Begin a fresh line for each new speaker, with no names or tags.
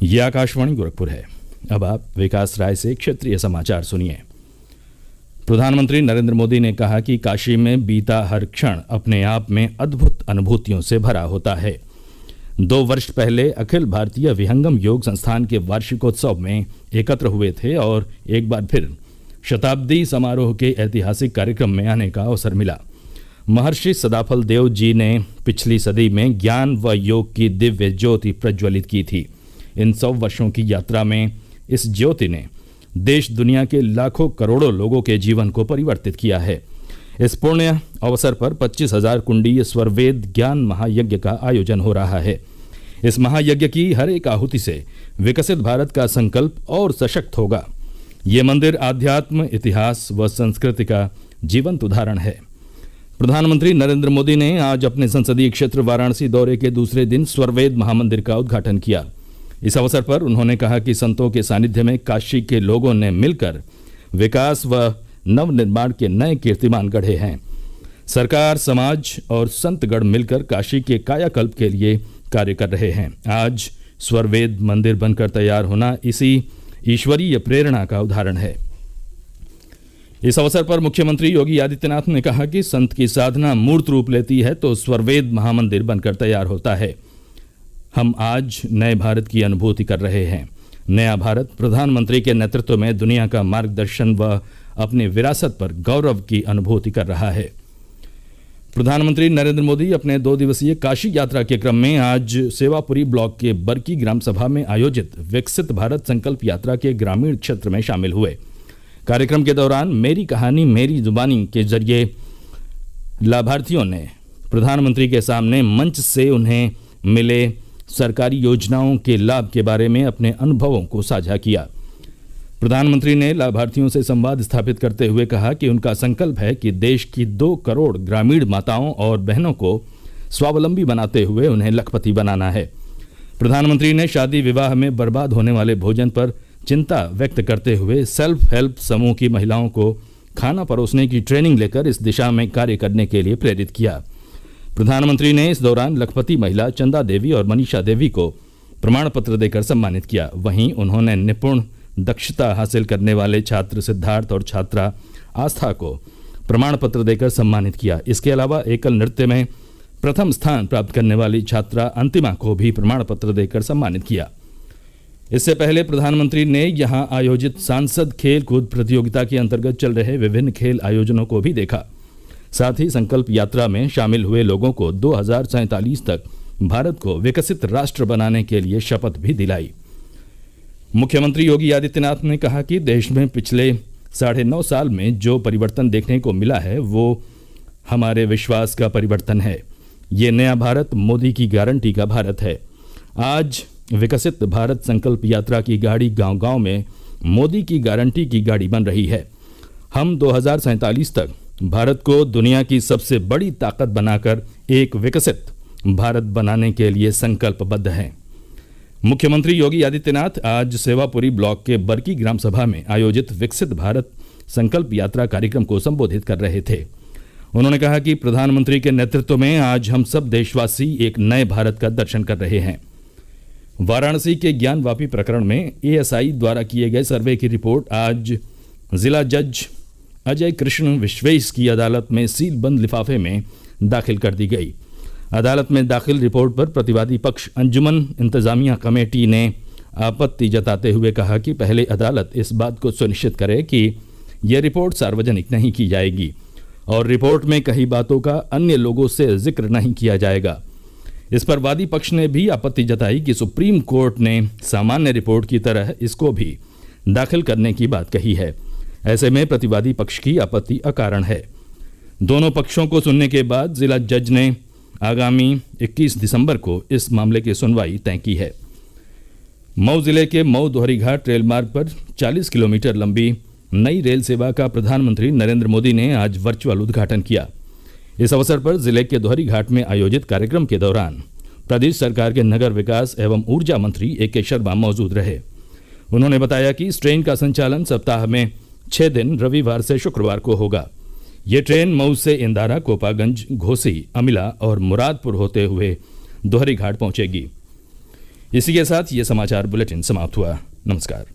ये आकाशवाणी गोरखपुर है। अब आप विकास राय से क्षेत्रीय समाचार सुनिए। प्रधानमंत्री नरेंद्र मोदी ने कहा कि काशी में बीता हर क्षण अपने आप में अद्भुत अनुभूतियों से भरा होता है। 2 वर्ष पहले अखिल भारतीय विहंगम योग संस्थान के वार्षिकोत्सव में एकत्र हुए थे और एक बार फिर शताब्दी समारोह के ऐतिहासिक कार्यक्रम में आने का अवसर मिला। महर्षि सदाफल देव जी ने पिछली सदी में ज्ञान व योग की दिव्य ज्योति प्रज्वलित की थी। इन 100 वर्षों की यात्रा में इस ज्योति ने देश दुनिया के लाखों करोड़ों लोगों के जीवन को परिवर्तित किया है। इस पुण्य अवसर पर 25,000 कुंडीय स्वरवेद ज्ञान महायज्ञ का आयोजन हो रहा है। इस महायज्ञ की हर एक आहुति से विकसित भारत का संकल्प और सशक्त होगा। ये मंदिर आध्यात्म, इतिहास व संस्कृति का जीवंत उदाहरण है। प्रधानमंत्री नरेंद्र मोदी ने आज अपने संसदीय क्षेत्र वाराणसी दौरे के दूसरे दिन स्वरवेद महामंदिर का उद्घाटन किया। इस अवसर पर उन्होंने कहा कि संतों के सानिध्य में काशी के लोगों ने मिलकर विकास व नवनिर्माण के नए कीर्तिमान गढ़े हैं। सरकार, समाज और संतगण मिलकर काशी के कायाकल्प के लिए कार्य कर रहे हैं। आज स्वरवेद मंदिर बनकर तैयार होना इसी ईश्वरीय प्रेरणा का उदाहरण है। इस अवसर पर मुख्यमंत्री योगी आदित्यनाथ ने कहा कि संत की साधना मूर्त रूप लेती है तो स्वरवेद महामंदिर बनकर तैयार होता है। हम आज नए भारत की अनुभूति कर रहे हैं। नया भारत प्रधानमंत्री के नेतृत्व में दुनिया का मार्गदर्शन व अपनी विरासत पर गौरव की अनुभूति कर रहा है। प्रधानमंत्री नरेंद्र मोदी अपने 2 दिवसीय काशी यात्रा के क्रम में आज सेवापुरी ब्लॉक के बरकी ग्राम सभा में आयोजित विकसित भारत संकल्प यात्रा के ग्रामीण क्षेत्र में शामिल हुए। कार्यक्रम के दौरान मेरी कहानी मेरी जुबानी के जरिए लाभार्थियों ने प्रधानमंत्री के सामने मंच से उन्हें मिले सरकारी योजनाओं के लाभ के बारे में अपने अनुभवों को साझा किया। प्रधानमंत्री ने लाभार्थियों से संवाद स्थापित करते हुए कहा कि उनका संकल्प है कि देश की 2 करोड़ ग्रामीण माताओं और बहनों को स्वावलंबी बनाते हुए उन्हें लखपति बनाना है। प्रधानमंत्री ने शादी विवाह में बर्बाद होने वाले भोजन पर चिंता व्यक्त करते हुए सेल्फ हेल्प समूह की महिलाओं को खाना परोसने की ट्रेनिंग लेकर इस दिशा में कार्य करने के लिए प्रेरित किया। प्रधानमंत्री ने इस दौरान लखपति महिला चंदा देवी और मनीषा देवी को प्रमाण पत्र देकर सम्मानित किया। वहीं उन्होंने निपुण दक्षता हासिल करने वाले छात्र सिद्धार्थ और छात्रा आस्था को प्रमाण पत्र देकर सम्मानित किया। इसके अलावा एकल नृत्य में प्रथम स्थान प्राप्त करने वाली छात्रा अंतिमा को भी प्रमाण पत्र देकर सम्मानित किया। इससे पहले प्रधानमंत्री ने यहां आयोजित सांसद खेल कूद प्रतियोगिता के अंतर्गत चल रहे विभिन्न खेल आयोजनों को भी देखा। साथ ही संकल्प यात्रा में शामिल हुए लोगों को 2047 तक भारत को विकसित राष्ट्र बनाने के लिए शपथ भी दिलाई। मुख्यमंत्री योगी आदित्यनाथ ने कहा कि देश में पिछले 9.5 साल में जो परिवर्तन देखने को मिला है वो हमारे विश्वास का परिवर्तन है। ये नया भारत मोदी की गारंटी का भारत है। आज विकसित भारत संकल्प यात्रा की गाड़ी गांव-गांव में मोदी की गारंटी की गाड़ी बन रही है। हम 2047 तक भारत को दुनिया की सबसे बड़ी ताकत बनाकर एक विकसित भारत बनाने के लिए संकल्पबद्ध हैं। मुख्यमंत्री योगी आदित्यनाथ आज सेवापुरी ब्लॉक के बरकी ग्राम सभा में आयोजित विकसित भारत संकल्प यात्रा कार्यक्रम को संबोधित कर रहे थे। उन्होंने कहा कि प्रधानमंत्री के नेतृत्व में आज हम सब देशवासी एक नए भारत का दर्शन कर रहे हैं। वाराणसी के ज्ञानवापी प्रकरण में एएसआई द्वारा किए गए सर्वे की रिपोर्ट आज जिला जज अजय कृष्ण विश्वेश की अदालत में सीलबंद लिफाफे में दाखिल कर दी गई। अदालत में दाखिल रिपोर्ट पर प्रतिवादी पक्ष अंजुमन इंतजामिया कमेटी ने आपत्ति जताते हुए कहा कि पहले अदालत इस बात को सुनिश्चित करे कि यह रिपोर्ट सार्वजनिक नहीं की जाएगी और रिपोर्ट में कई बातों का अन्य लोगों से जिक्र नहीं किया जाएगा। इस पर वादी पक्ष ने भी आपत्ति जताई कि सुप्रीम कोर्ट ने सामान्य रिपोर्ट की तरह इसको भी दाखिल करने की बात कही है। ऐसे में प्रतिवादी पक्ष की आपत्ति अकारण है। दोनों पक्षों को सुनने के बाद जिला जज ने आगामी 21 दिसंबर को इस मामले की सुनवाई तय की है। मऊ जिले के मऊ दोहरीघाट रेल मार्ग पर 40 किलोमीटर लंबी नई रेल सेवा का प्रधानमंत्री नरेंद्र मोदी ने आज वर्चुअल उद्घाटन किया। इस अवसर पर जिले के दोहरीघाट में आयोजित कार्यक्रम के दौरान प्रदेश सरकार के नगर विकास एवं ऊर्जा मंत्री ए.के. शर्मा मौजूद रहे। उन्होंने बताया कि इस ट्रेन का संचालन सप्ताह में 6 दिन रविवार से शुक्रवार को होगा। ये ट्रेन मऊ से इंदारा, कोपागंज, घोसी, अमिला और मुरादपुर होते हुए दोहरीघाट पहुंचेगी। इसी के साथ ये समाचार बुलेटिन समाप्त हुआ। नमस्कार।